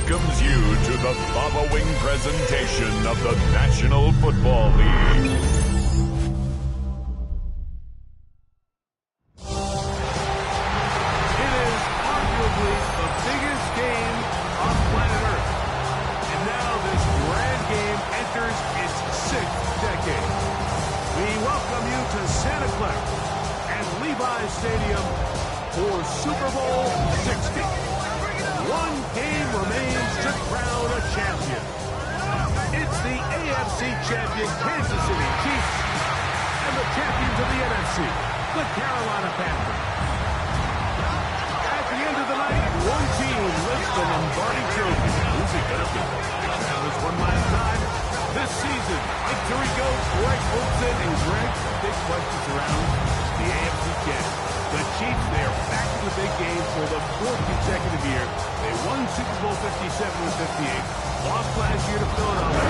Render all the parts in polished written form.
welcomes you to the following presentation of the National Football League. It is arguably the biggest game on planet Earth. And now this grand game enters its 6th decade. We welcome you to Santa Clara and Levi's Stadium for Super Bowl 60. One game remains to crown a champion. It's the AFC champion Kansas City Chiefs and the champions of the NFC, the Carolina Panthers. At the end of the night, one team lifts the Lombardi Trophy. Who's it going to be? That was one last time this season. Mike Tirico, Greg Olsen, and Greg. Big question surrounds the AFC champion. The Chiefs, they are back in the big game for the 4th consecutive year. They won Super Bowl 57 and 58. Lost last year to Philadelphia.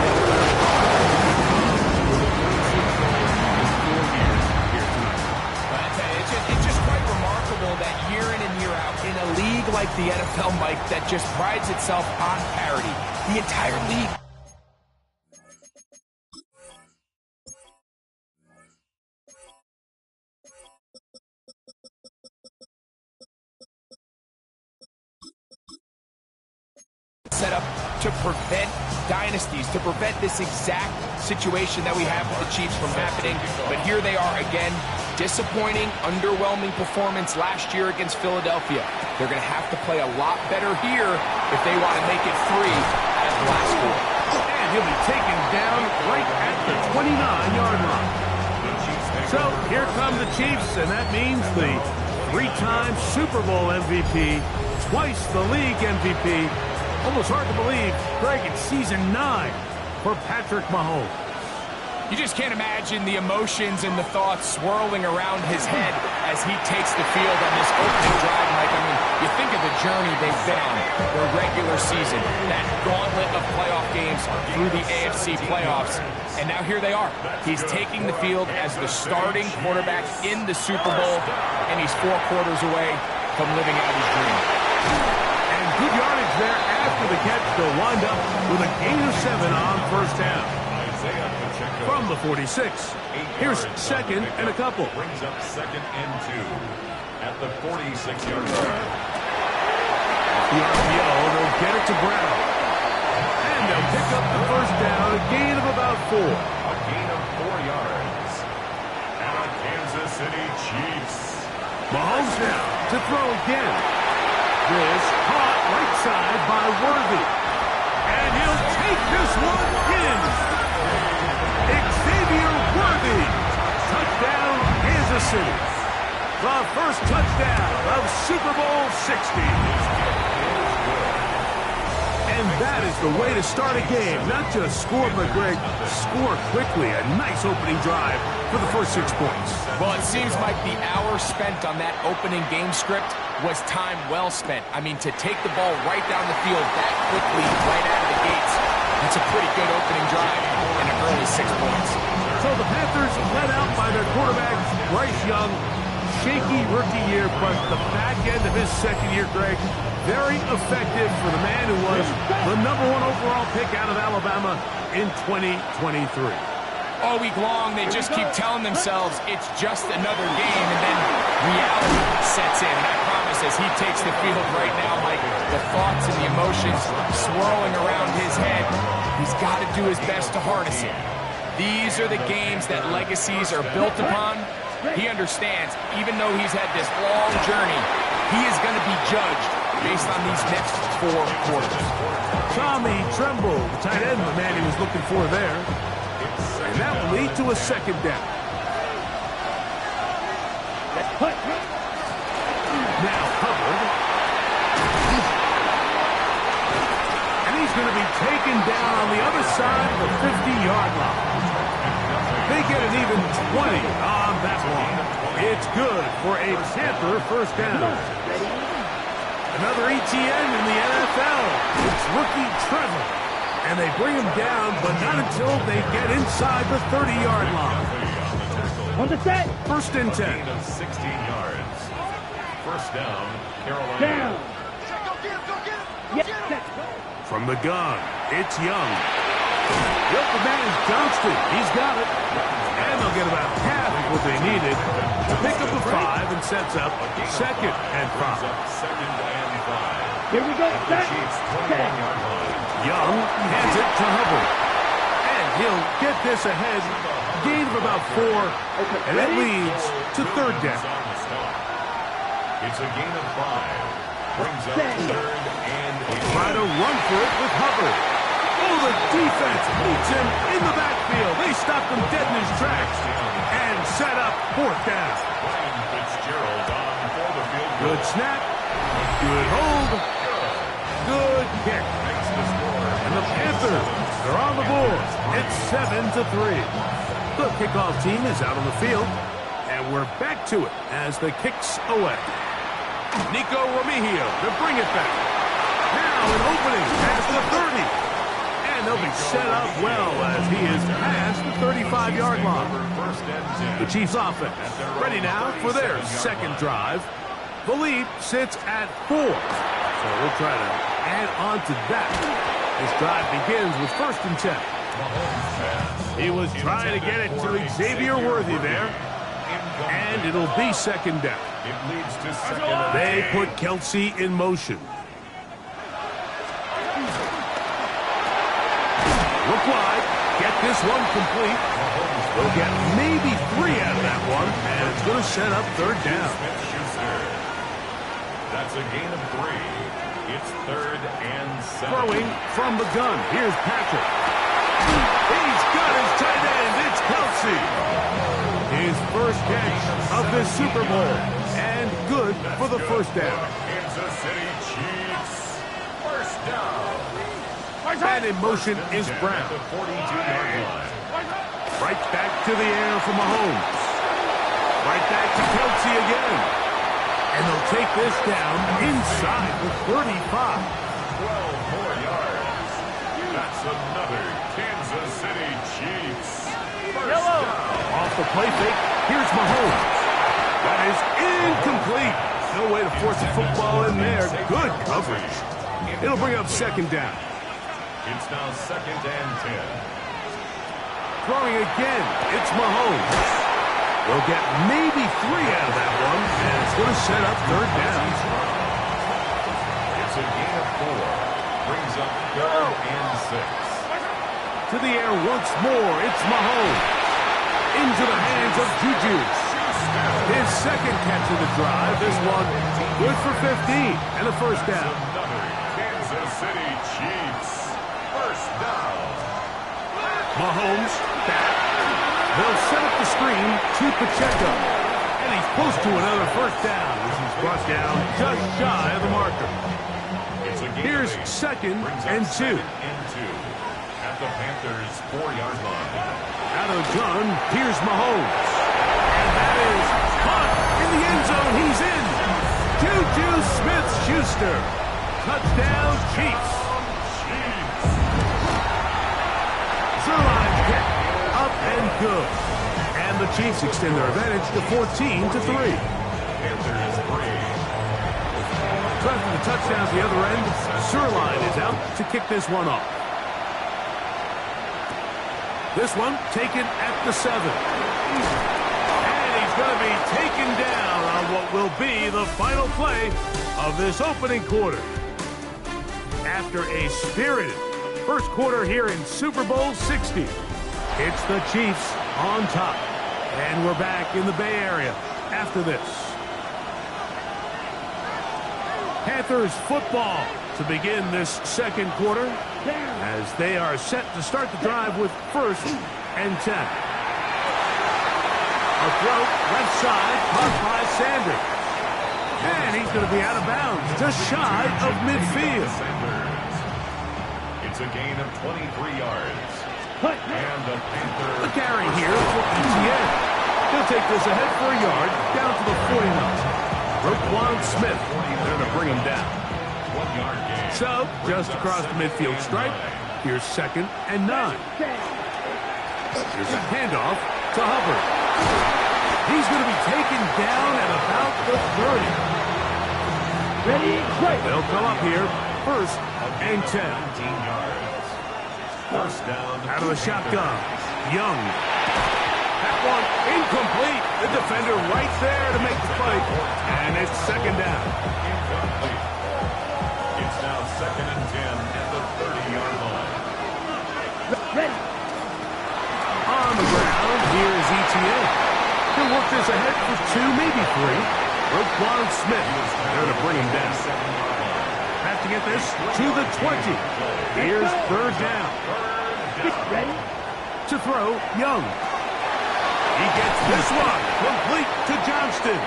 It's just quite remarkable that year in and year out, in a league like the NFL, Mike, that just prides itself on parity, the entire league set up to prevent dynasties, to prevent this exact situation that we have with the Chiefs from happening. But here they are again. Disappointing, underwhelming performance last year against Philadelphia. They're going to have to play a lot better here if they want to make it 3 out of the last 4. And he'll be taken down right at the 29-yard line. So here come the Chiefs, and that means the 3-time Super Bowl MVP, twice the league MVP. Almost hard to believe, Greg, it's season 9 for Patrick Mahomes. You just can't imagine the emotions and the thoughts swirling around his head as he takes the field on this opening drive, Mike. I mean, you think of the journey they've been on, the regular season, that gauntlet of playoff games through the AFC playoffs, and now here they are. He's taking the field as the starting quarterback in the Super Bowl, and he's 4 quarters away from living out his dream. And good yardage there after the catch to wind up with a gain of 7 on first down. From the 46, here's 2nd and a couple. Brings up 2nd and 2 at the 46-yard line. The RPO, they'll get it to Brown. And they'll pick up the first down, a gain of about 4. A gain of 4 yards. And a Kansas City Chiefs. Mahomes now to throw again. This caught right side by Worthy. And he'll take this one in. Xavier Worthy. Touchdown, Kansas City. The first touchdown of Super Bowl 60. And that is the way to start a game. Not just score, but Greg, score quickly. A nice opening drive for the first 6 points. Well, it seems like the hour spent on that opening game script was time well spent. I mean, to take the ball right down the field that quickly, right out of the gates, that's a pretty good opening drive and an early 6 points. So the Panthers led out by their quarterback, Bryce Young. Shaky rookie year, but the back end of his 2nd year, Greg, very effective for the man who was the #1 overall pick out of Alabama in 2023. All week long, they just keep telling themselves it's just another game, and then reality sets in. And I promise, as he takes the field right now, Mike, the thoughts and the emotions swirling around his head, he's got to do his best to harness it. These are the games that legacies are built upon. He understands, even though he's had this long journey, he is going to be judged based on these next 4 quarters. Tommy Tremble, the tight end, the man he was looking for there. And that will lead to a 2nd down. Now covered. And he's going to be taken down on the other side of the 50-yard line. They get an even 20 on that one. It's good for a Panther first down. Another ETN in the NFL. It's rookie Trevor. And they bring him down, but not until they get inside the 30-yard line. On the set. 1st and 10. Gain of 16 yards. First down, Carolina. Down. Go get him, go get him, go Yes, get him. set. From the gun, it's Young. Yep, the man is Johnston. He's got it. And they'll get about half of what they needed to pick up a 5 and sets up 2nd and 5. Here we go. Set. Young hands it to Hubbard. And he'll get this ahead. Gain of about 4. And that leads to 3rd down. It's a gain of 5. Brings up 3rd and 8. Try to run for it with Hubbard. Oh, the defense meets him in the backfield. They stopped him dead in his tracks and set up 4th down. Fitzgerald on for the field goal. Good snap. Good hold. Good kick. And the Panthers are on the board. It's 7-3. The kickoff team is out on the field. And we're back to it as the kick's away. Nico Remigio to bring it back. Now an opening past the 30. And they'll be set up well as he is past the 35-yard line. The Chiefs offense ready now for their 2nd drive. The lead sits at 4. So we'll try to add on to that. This drive begins with 1st and 10. He was trying to get it to Xavier Worthy there. And it'll be 2nd down. It leads to 2nd. They put Kelsey in motion. Look wide. Get this one complete. They'll get maybe 3 out of that one. And it's going to set up 3rd down. That's a gain of 3. It's 3rd and 7. Throwing from the gun. Here's Patrick. He's got his tight end. It's Kelsey. His first catch of this Super Bowl. And good for the 1st down. Kansas City Chiefs. 1st down. And in motion is Brown. The 42-yard line. Right back to the air for Mahomes. Right back to Kelsey again. And they'll take this down inside the 35. 12 more yards. That's another Kansas City Chiefs. First down. Off the play fake, here's Mahomes. That is incomplete. No way to force the football in there. Good coverage. It'll bring up 2nd down. It's now 2nd and 10. Throwing again, it's Mahomes. They'll get maybe 3 out of that one, and it's going to set up 3rd down. It's a gain of 4. Brings up 3rd and 6. To the air once more, it's Mahomes. Into the hands of Juju. His 2nd catch of the drive. This one good for 15 and a 1st down. Another Kansas City Chiefs. 1st down. Mahomes back. They'll set up the screen to Pacheco. And he's close to another 1st down as he's brought down just shy of the marker. It's a gain Here's of 8. 2nd and 2. 2nd and 2. At the Panthers' 4-yard line. Out of the gun, here's Mahomes. And that is caught in the end zone. He's in. Juju Smith-Schuster. Touchdown, Chiefs. Zerline hit. Up and good. And the Chiefs extend their advantage to 14-3. Panthers 3. Trying for the touchdowns the other end. Zerline is out to kick this one off. This one taken at the 7. And he's going to be taken down on what will be the final play of this opening quarter. After a spirited first quarter here in Super Bowl 60, it's the Chiefs on top. And we're back in the Bay Area after this. Panthers football to begin this 2nd quarter, as they are set to start the drive with 1st and 10. A throw left side, caught by Sanders. And he's going to be out of bounds, just shy of midfield. It's a gain of 23 yards. And the Panthers. The carry here for ETN. He'll take this ahead for a yard, down to the 49. Roquan Smith there to bring him down. 1-yard gain. So, just across the midfield stripe, here's 2nd and 9. Here's a handoff to Hubbard. He's going to be taken down at about the 30. Ready, right. They'll come up here first and 10. 19 yards. First down. Out of the shotgun. Young. That one incomplete. The defender right there to make the play. And it's second down. Incomplete. It's now second and 10 at the 30-yard line. Ready. On the ground, here is ETA. He'll work this ahead for 2, maybe 3. Roquan Smith there to bring him down. Have to get this to the 20. Here's third down. Ready. To throw, Young. He gets this one complete to Johnston.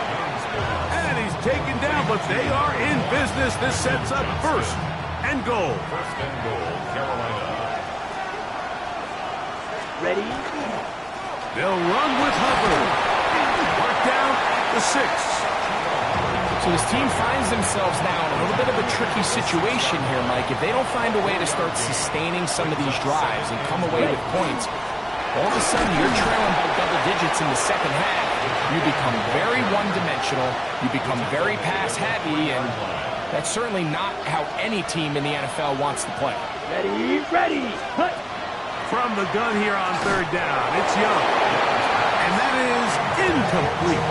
And he's taken down, but they are in business. This sets up first and goal. First and goal, Carolina. Ready. They'll run with Hubbard. Mark down the 6. So this team finds themselves now in a little bit of a tricky situation here, Mike. If they don't find a way to start sustaining some of these drives and come away with points, all of a sudden you're trailing by double digits in the second half. You become very one-dimensional. You become very pass-heavy, and that's certainly not how any team in the NFL wants to play. Ready, ready. Cut. From the gun here on third down, it's Young. And that is incomplete.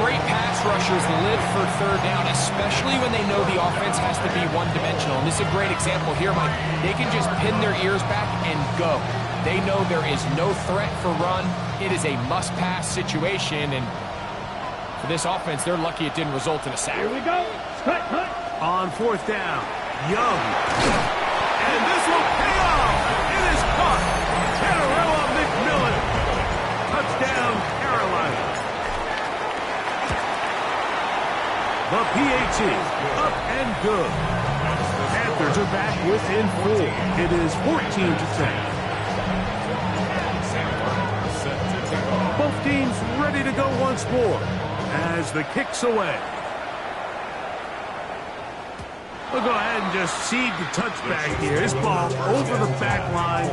Great pass rushers live for third down, especially when they know the offense has to be one-dimensional. And this is a great example here, Mike. They can just pin their ears back and go. They know there is no threat for run. It is a must-pass situation, and for this offense, they're lucky it didn't result in a sack. Here we go. Cut, cut. On fourth down, Young. And this will pay off. It is caught. Panarella McMillan. Touchdown, Carolina. The PAT, up and good. Panthers are back within 4. It is 14-10. Both teams ready to go once more as the kick's away. We'll go ahead and just cede the touchback here. This ball over the back line.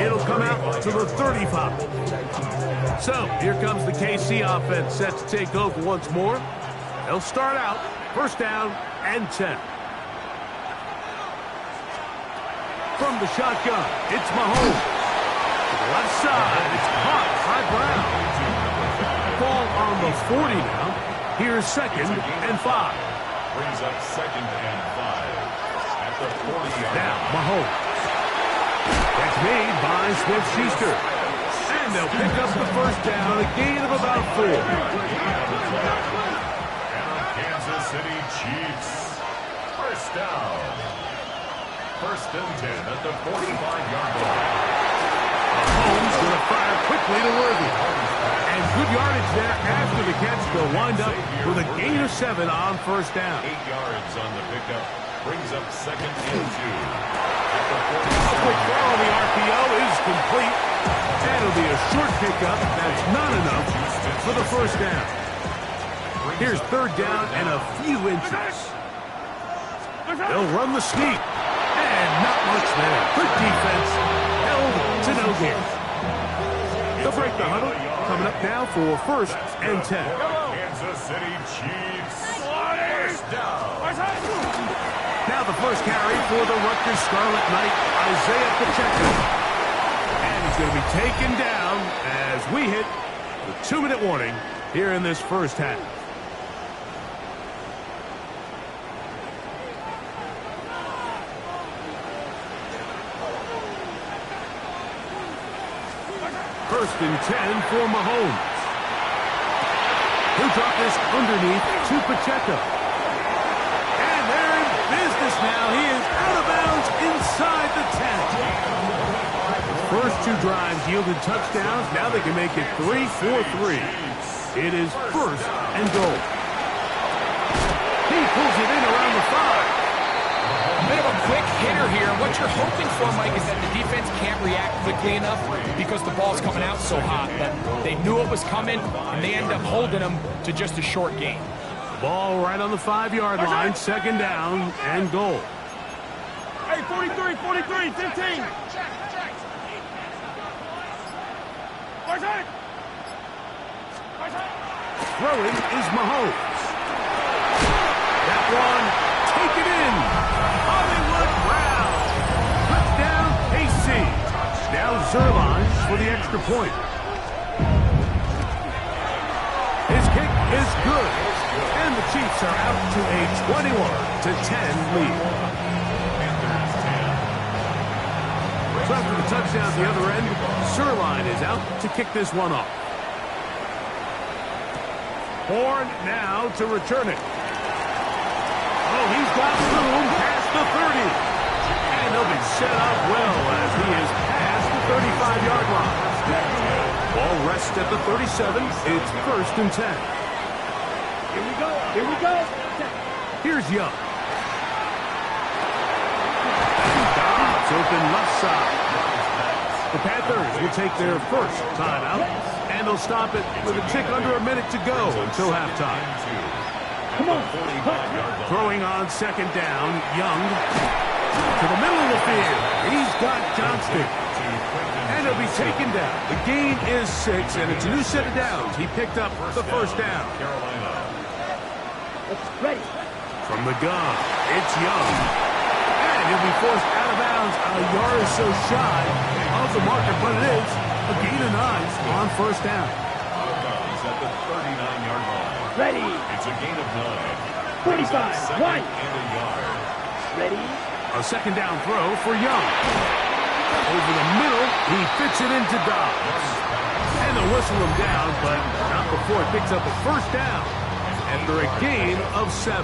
It'll come out to the 35. So here comes the KC offense set to take over once more. They'll start out first down and 10. From the shotgun, it's Mahomes. To the left side, it's caught by Brown. Ball on the 40 now. Here's second and 5. Brings up second and 5 at the 40-yard line. Now, Mahomes. That's made by Smith-Schuster. And they'll pick up the first down, a gain of about 4. Kansas City Chiefs. First down. First and 10 at the 45-yard line. Mahomes going to fire quickly to Worthy. And good yardage there after the catch. They'll wind up with a gain of 7 on first down. 8 yards on the pickup. Brings up second and 2. At the A quick throw on the RPO is complete. And it'll be a short pickup. That's not enough for the first down. Here's third down and a few inches. They'll run the sneak. And not much there. Good defense. Held to no gain. They'll break the huddle. Coming up now for first and 10. Kansas City Chiefs. First down. Now the first carry for the Rutgers Scarlet Knight, Isaiah Pacheco. And he's going to be taken down as we hit the 2-minute warning here in this first half. First and 10 for Mahomes. He'll drop this underneath to Pacheco. And they're in business now. He is out of bounds inside the 10. The first 2 drives yielded touchdowns. Now they can make it 3 for 3. It is first and goal. He pulls it in around the 5. A bit of a quick hitter here. What you're hoping for, Mike, is that the defense can't react quickly enough because the ball's coming out so hot. But they knew it was coming, and they end up holding them to just a short gain. Ball right on the 5-yard line. Second down and goal. Hey, 43, 43, 15. Throwing is Mahomes. That one taken in. On the Sirlon for the extra point. His kick is good. And the Chiefs are out to a 21-10 lead. So after the touchdown at the other end, Sirlon is out to kick this one off. Horn now to return it. Oh, he's got room past the 30. And he'll be set up well as he is past the 35-yard line. Ball rests at the 37. It's 1st and 10. Here we go. Here we go. Here's Young. Dobbs open left side. The Panthers will take their first timeout, and they'll stop it with a tick under a minute to go until halftime. Come on. Throwing on 2nd down, Young to the middle of the field. He's got Johnston. And he'll be taken down. The gain is 6, and it's a new set of downs. He picked up the first down. Ready. From the gun, it's Young. And he'll be forced out of bounds a yard or so shy of the marker, but it is a gain of 9 on 1st down. At the 39-yard line. Ready. It's a gain of 9. 45. 1. And a yard. Ready. A 2nd down throw for Young. Over the middle, he fits it into Dobbs. And they'll whistle him down, but not before it picks up a 1st down after a gain of 7.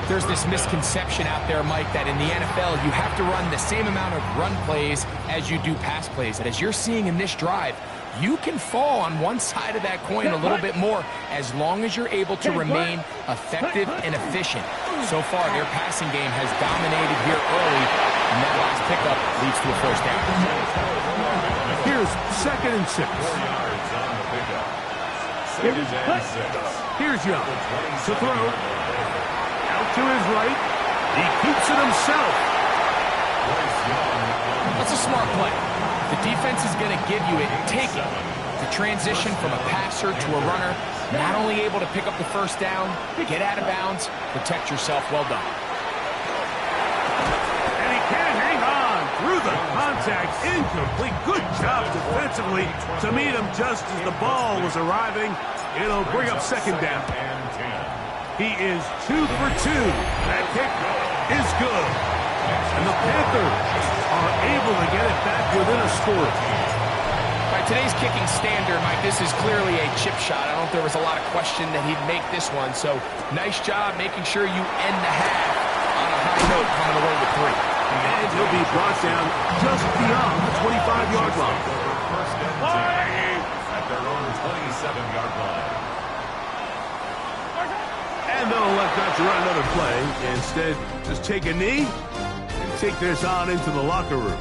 There's this misconception out there, Mike, that in the NFL you have to run the same amount of run plays as you do pass plays. And as you're seeing in this drive, you can fall on one side of that coin a little bit more as long as you're able to remain effective and efficient. So far, their passing game has dominated here early, and that last pickup leads to a 1st down. Here's 2nd and 6. Here's Young to throw. Out to his right. He keeps it himself. That's a smart play. The defense is going to give you it. Take it. The transition from a passer to a runner, not only able to pick up the 1st down, get out of bounds, protect yourself. Well done. And he can't hang on through the contact. Incomplete. Good job defensively to meet him just as the ball was arriving. It'll bring up 2nd down. He is 2 for 2. That kick is good. And the Panthers are able to get it back within a score. By today's kicking standard, Mike, this is clearly a chip shot. I don't know if there was a lot of question that he'd make this one. So nice job making sure you end the half on a high note coming away with 3. And he'll be brought down just beyond the 25-yard line. At their own 27-yard line. And they'll elect not to run another play. Instead, just take a knee and take this on into the locker room.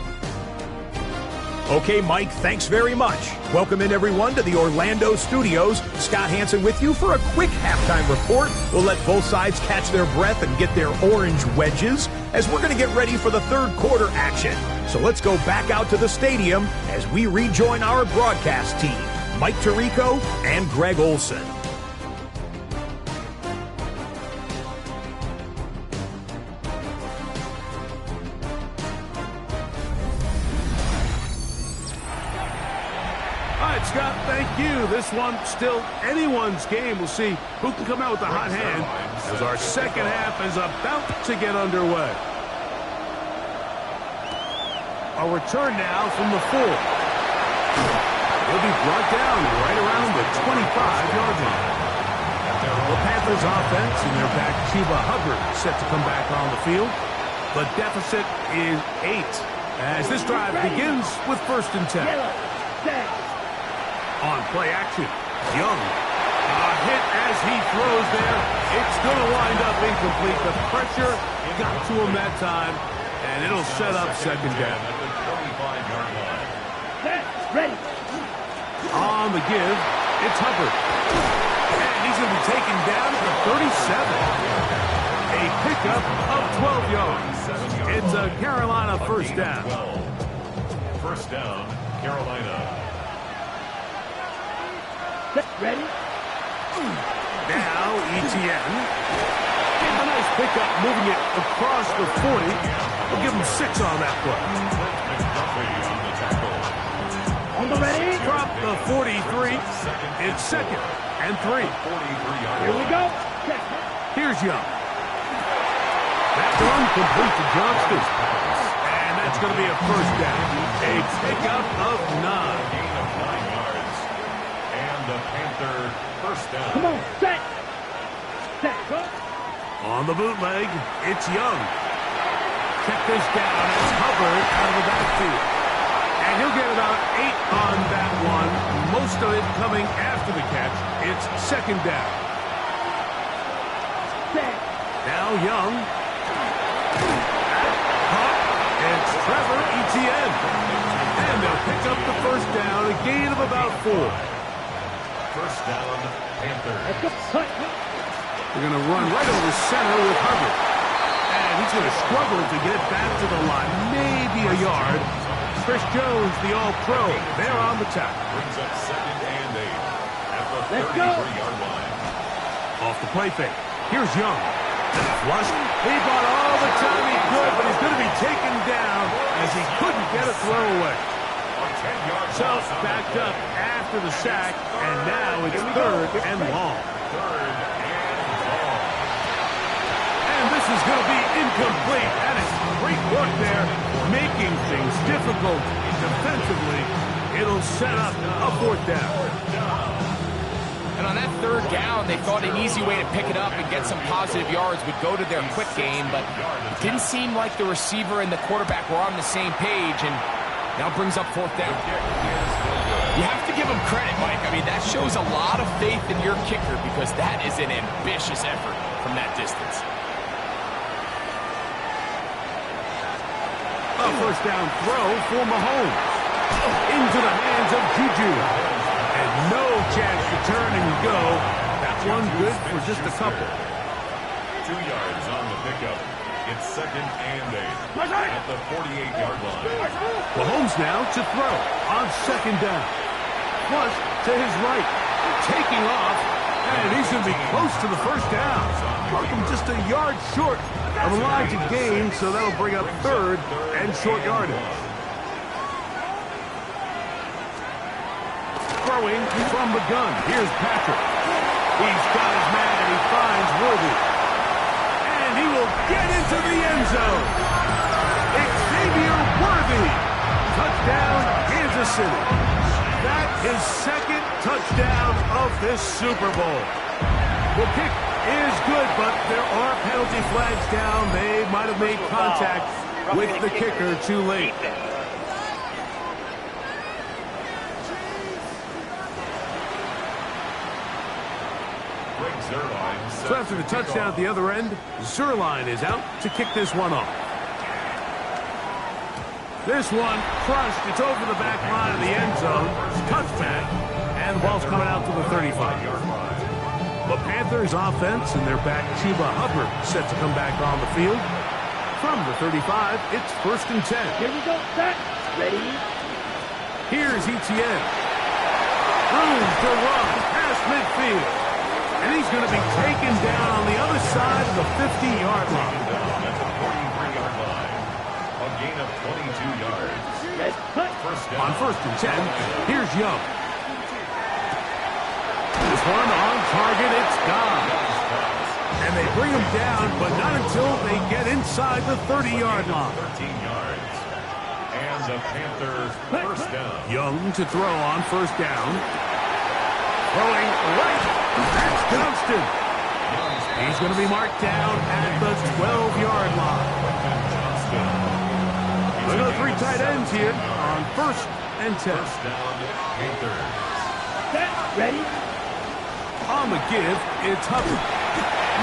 Okay, Mike, thanks very much. Welcome in, everyone, to the Orlando studios. Scott Hansen with you for a quick halftime report. We'll let both sides catch their breath and get their orange wedges as we're going to get ready for the 3rd quarter action. So let's go back out to the stadium as we rejoin our broadcast team, Mike Tirico and Greg Olson. Scott, thank you. This one still anyone's game. We'll see who can come out with the hot hand as our 2nd half is about to get underway. A return now from the 4. He'll be brought down right around the 25-yard line. The Panthers offense and their back Chuba Hubbard set to come back on the field. The deficit is 8 as this drive begins with 1st and 10. On play action, Young. A hit as he throws there. It's going to wind up incomplete. The pressure got to him that time, and it'll set up 2nd down. Ready. On the give, it's Hubbard. And he's going to be taken down at the 37. A pickup of 12 yards. It's a Carolina 1st down. 1st down, Carolina. Ready? Now, Etienne. A nice pickup, moving it across the 40. We'll give him 6 on that play. On the ready. Drop the 43. It's 2nd and 3. Here we go. Check. Here's Young. That's one complete to Johnston. And that's going to be a first down. A pickup of 9. Gain of 9 yards. And the Panther first down. Come on. Set. Set. Go. On the bootleg, it's Young. Check this down. It's Hubbard out of the backfield. And he'll get about 8 on that one. Most of it coming after the catch. It's 2nd down. Set. Now Young. It's Trevor Etienne. And they'll pick up the first down, a gain of about 4. First down, Panthers. Let's go. Cut. They're going to run right over center with Hubbard. And he's going to struggle to get back to the line. Maybe a yard. Chris Jones, the All-Pro, they're on the tackle. Brings up 2nd and 8 at the Let's go. 33-yard line. Off the play fake. Here's Young. Flush. He bought all the time he could, but he's going to be taken down as he couldn't get a throw away. A 10-yard So loss on the backed play. up after the sack, and now it's 3rd and long. 3rd and long. And this is going to be incomplete. That is great work there, making things difficult defensively. It'll set up a 4th down. And on that 3rd down, they thought an easy way to pick it up and get some positive yards would go to their quick game, but it didn't seem like the receiver and the quarterback were on the same page, and now brings up 4th down. You have to give him credit, Mike. I mean, that shows a lot of faith in your kicker because that is an ambitious effort from that distance. A first down throw for Mahomes. Into the hands of Juju. And no chance to turn and go. That one good for just a couple. 2 yards on the pickup. It's 2nd and 8 at the 48-yard line. Mahomes now to throw on 2nd down. Flush to his right. Taking off. And he's going to be close to the first down. Markham just a yard short of the line to gain, so that'll bring up 3rd and short yardage. Throwing from the gun. Here's Patrick. He's got his man, and he finds Worthy. And he will get into the end zone. Xavier Worthy. Touchdown, Kansas City. That is 2nd touchdown of this Super Bowl. The kick is good, but there are penalty flags down. They might have made contact with the kicker too late. So after the touchdown at the other end, Zerline is out to kick this one off. This one crushed. It's over the back line of the end zone. Touchback. And the ball's coming out to the 35-yard line. The Panthers offense and their back Chuba Hubbard set to come back on the field. From the 35, it's 1st and 10. Here we go. Set. Ready. Here's Etienne. Room to run past midfield. And he's going to be taken down on the other side of the 50-yard line. At the 43-yard line. A gain of 22 yards. Let's cut. First down. On 1st and 10, here's Young. This one on target, it's gone. And they bring him down, but not until they get inside the 30-yard line. 13 yards. And the Panthers first down. Young to throw on 1st down. Throwing right. That's Johnston. He's going to be marked down at the 12-yard line. Look at the 3 tight ends here on 1st and 10. First down, Panthers. Set. Ready. On the give, it's Hubbard.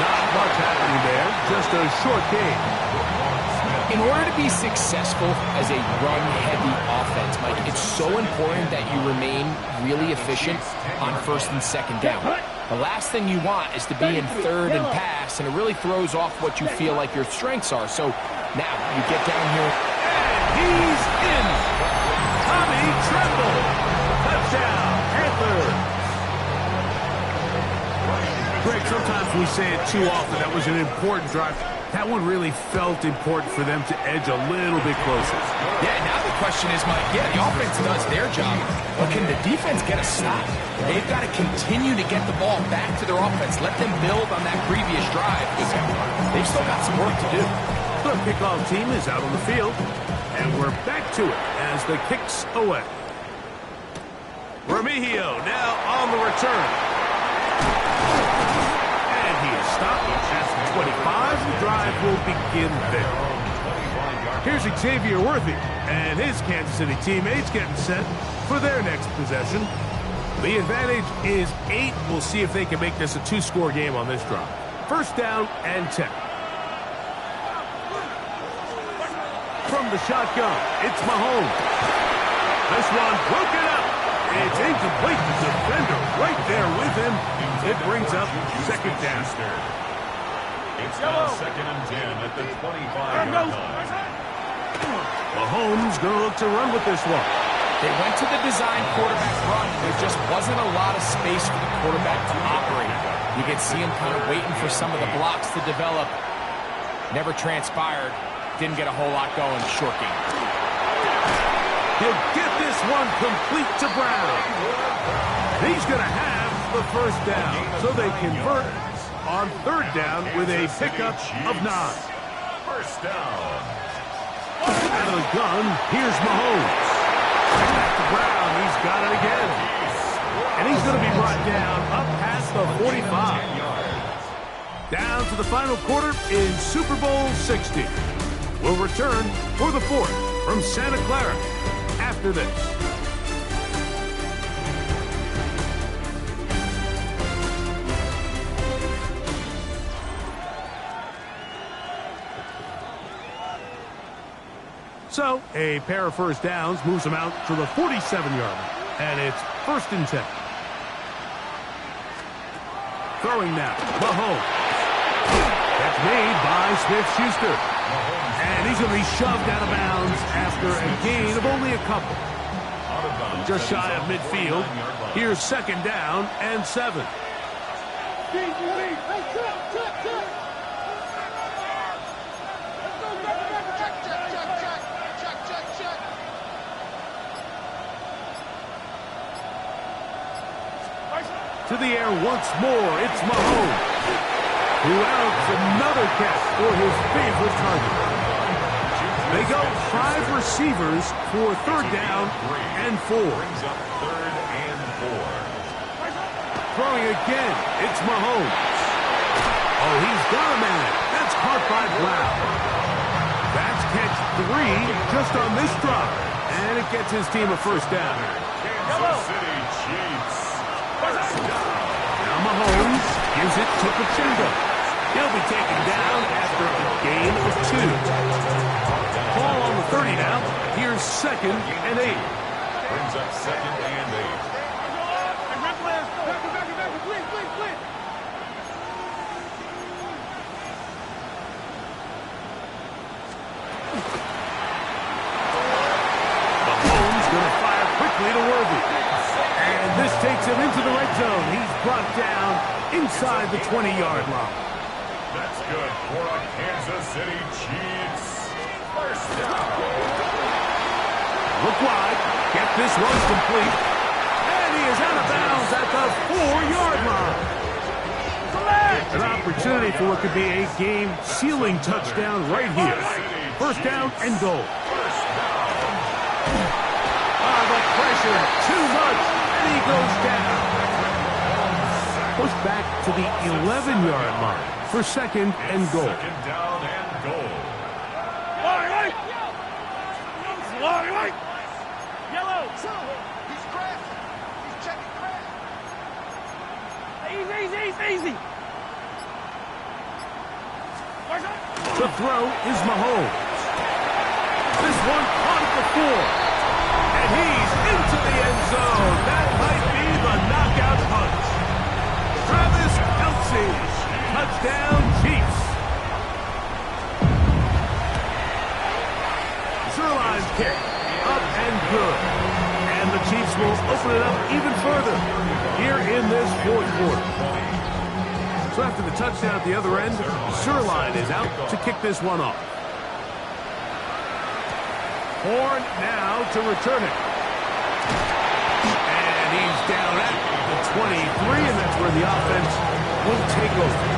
Not much happening there, just a short game. In order to be successful as a run-heavy offense, Mike, it's so important that you remain really efficient on 1st and 2nd down. The last thing you want is to be in 3rd and pass, and it really throws off what you feel like your strengths are. So now you get down here. And he's in. Tommy Tremble. Touchdown, Panthers. Greg, sometimes we say it too often. That was an important drive. That one really felt important for them to edge a little bit closer. Yeah, now the question is, Mike, yeah, the offense does their job, but can the defense get a stop? They've got to continue to get the ball back to their offense. Let them build on that previous drive. They've still got some work to do. The kickoff team is out on the field, and we're back to it as the kick's away. Remigio now on the return. And he is stopped at the 25. The drive will begin there. Here's Xavier Worthy and his Kansas City teammates getting set for their next possession. The advantage is 8. We'll see if they can make this a 2-score game on this drive. First down and 10. From the shotgun, it's Mahomes. This one broken up. It's incomplete. The defender right there with him. It brings up second down. It's now 2nd and 10 at the 25-yard line. Mahomes going to look to run with this one. They went to the design quarterback run. There just wasn't a lot of space for the quarterback to operate. You could see him kind of waiting for some of the blocks to develop. Never transpired. Didn't get a whole lot going. Short game. He'll get this one complete to Brown. He's going to have the first down. So they convert on third down with a pickup of 9. First down. Out of the gun, here's Mahomes. Back to Brown. He's got it again. And he's going to be brought down up past the 45. Down to the final quarter in Super Bowl 60. We'll return for the 4th from Santa Clara after this. So, a pair of first downs moves them out to the 47-yard line, and it's 1st and 10. Throwing now, Mahomes. That's made by Smith-Schuster. And he's going to be shoved out of bounds after a gain of only a couple. Just shy of midfield. Here's 2nd down and 7. To the air once more, it's Mahomes, who outs another catch for his favorite target. They go 5 receivers for 3rd down and 4. Brings up 3rd and 4. Throwing again, it's Mahomes. Oh, he's got a man. That's caught by Brown. That's catch 3 just on this drive. And it gets his team a first down. Kansas City Chiefs. First down. Now Mahomes gives it to Pacheco. He'll be taken down after a gain of 2. Ball on the 30 now. Here's 2nd and 8. Brings up 2nd and 8. Mahomes going to fire quickly to Worthy. And this takes him into the red zone. He's brought down inside the 20-yard line. That's good for a Kansas City Chiefs. First down. Look wide. Get this one complete. And he is out of bounds at the 4-yard line. An opportunity for what could be a game-sealing touchdown right here. First down and goal. The pressure, too much, and he goes down. Pushed back to the 11-yard line for 2nd and goal. 2nd down and goal. Yellow. He's cracked. He's checking crack. Easy. The throw is Mahomes. This one caught at the 4. And he's into the end zone. That might be the knockout punch. Travis Kelce. Touchdown, Chiefs. Sirline's kick. Up and good. And the Chiefs will open it up even further here in this 4th quarter. So after the touchdown at the other end, Sirline is out to kick this one off. Horn now to return it. And he's down at the 23, and that's where the offense will take over.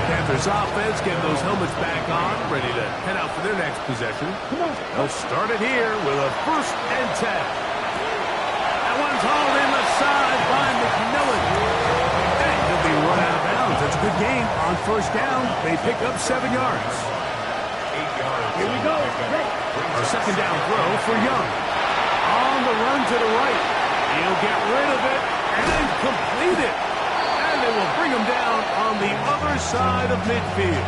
The Panthers offense getting those helmets back on, ready to head out for their next possession. They'll start it here with a 1st and 10. That one's hauled in the side by McMillan. And he'll be run out of bounds. That's a good gain on 1st down. They pick up 7 yards. 8 yards. Here we go. Our 2nd down throw for Young. On the run to the right. He'll get rid of it and then complete it. And they will bring him down on the other side of midfield.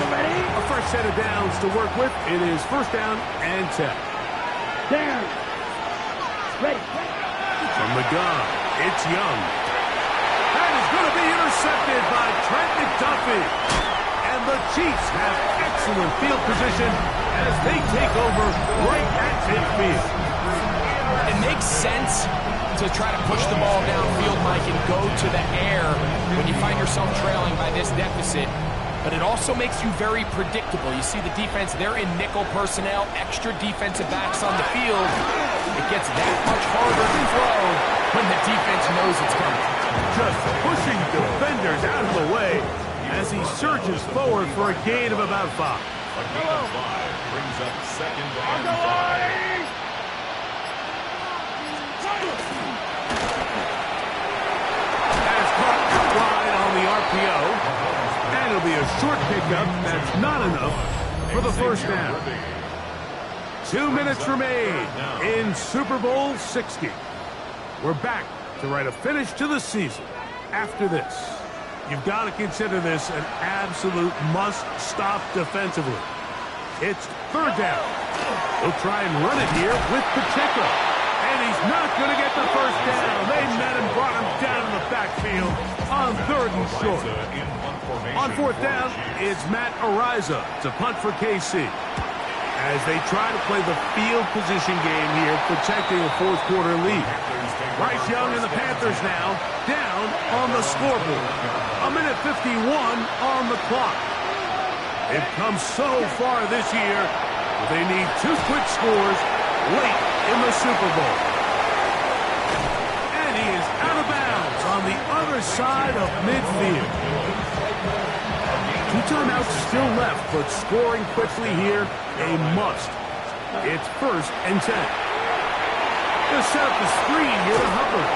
A fresh set of downs to work with. It is 1st down and 10. Down. Ready. From the gun, it's Young. That is going to be intercepted by Trent McDuffie. And the Chiefs have excellent field position as they take over right at midfield. It makes sense to try to push the ball downfield, Mike, and go to the air when you find yourself trailing by this deficit. But it also makes you very predictable. You see the defense, they're in nickel personnel, extra defensive backs on the field. It gets that much harder to throw when the defense knows it's coming. Just pushing defenders out of the way as he surges forward for a gain of about 5. A gain of 5 brings up 2nd and 5. That is caught wide on the RPO. And it'll be a short pickup. That's not enough for the 1st down. 2 minutes remain in Super Bowl 60. We're back to write a finish to the season. After this, you've got to consider this an absolute must-stop defensively. It's 3rd down. He'll try and run it here with Pacheco. And he's not going to get the 1st down. They met him, brought him down in the backfield on 3rd and short. On 4th down, it's Matt Ariza to punt for KC. As they try to play the field position game here, protecting a 4th quarter lead. Bryce Young and the Panthers now down on the scoreboard. 1:51 on the clock. They've come so far this year, but they need 2 quick scores late in the Super Bowl. And he is out of bounds on the other side of midfield. 2 timeouts still left, but scoring quickly here, a must. It's 1st and 10. They'll set up the screen here to Hubbard.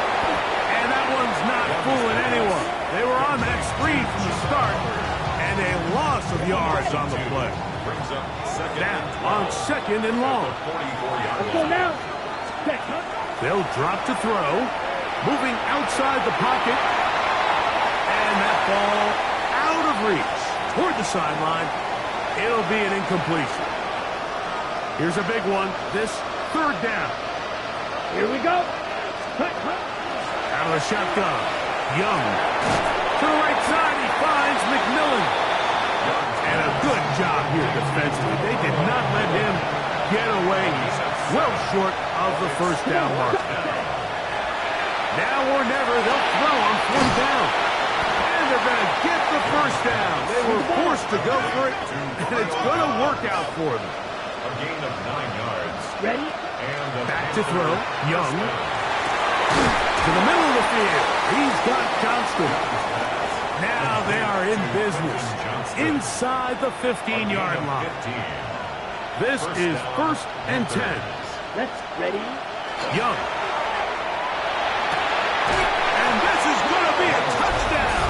And that one's not fooling anyone. They were on that screen from the start, and a loss of yards on the play. Brings up 2nd Now on 2nd and long. 44-yard Go now. They'll drop to throw. Moving outside the pocket. And that ball out of reach. Toward the sideline. It'll be an incompletion. Here's a big one. This 3rd down. Here we go. Out of the shotgun. Young. To the right side, he finds McMillan. And a good job here defensively. They did not let him get away. He's well short of the 1st down mark. Now or never, they'll throw on 4th down. And they're going to get the 1st down. They were forced to go for it, and it's going to work out for them. A gain of 9 yards. Ready? And Back to throw. Young. To the middle of the field. He's got Johnston. Now they are in business. Inside the 15-yard line. This is 1st and 10. Let's ready. Young. And this is going to be a touchdown.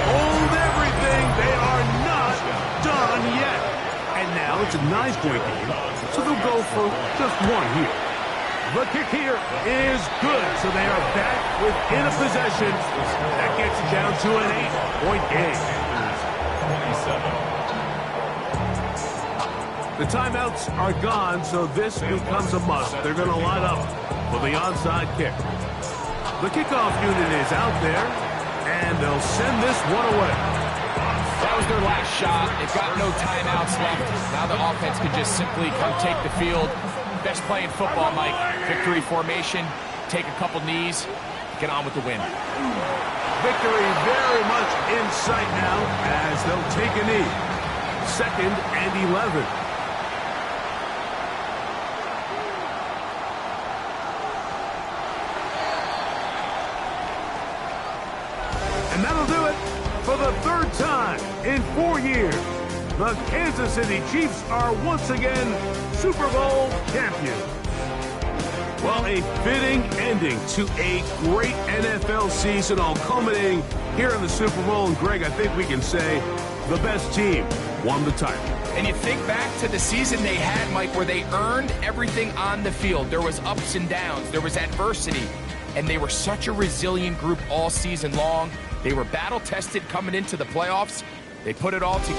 Hold everything. They are not done yet. And now it's a 9-point game, so they'll go for just 1 here. The kick here is good, so they are back within a possession. That gets it down to an 8-point game. 27. The timeouts are gone, so this becomes a must. They're going to line up for the onside kick. The kickoff unit is out there, and they'll send this one away. That was their last shot. They've got no timeouts left. Now the offense can just simply come take the field. Best play in football, Mike. Victory formation, take a couple knees, get on with the win. Victory very much in sight now as they'll take a knee. 2nd and 11. And that'll do it for the 3rd time in 4 years. The Kansas City Chiefs are once again Super Bowl champions. Well, a fitting ending to a great NFL season, all culminating here in the Super Bowl. And, Greg, I think we can say the best team won the title. And you think back to the season they had, Mike, where they earned everything on the field. There was ups and downs. There was adversity. And they were such a resilient group all season long. They were battle-tested coming into the playoffs. They put it all together.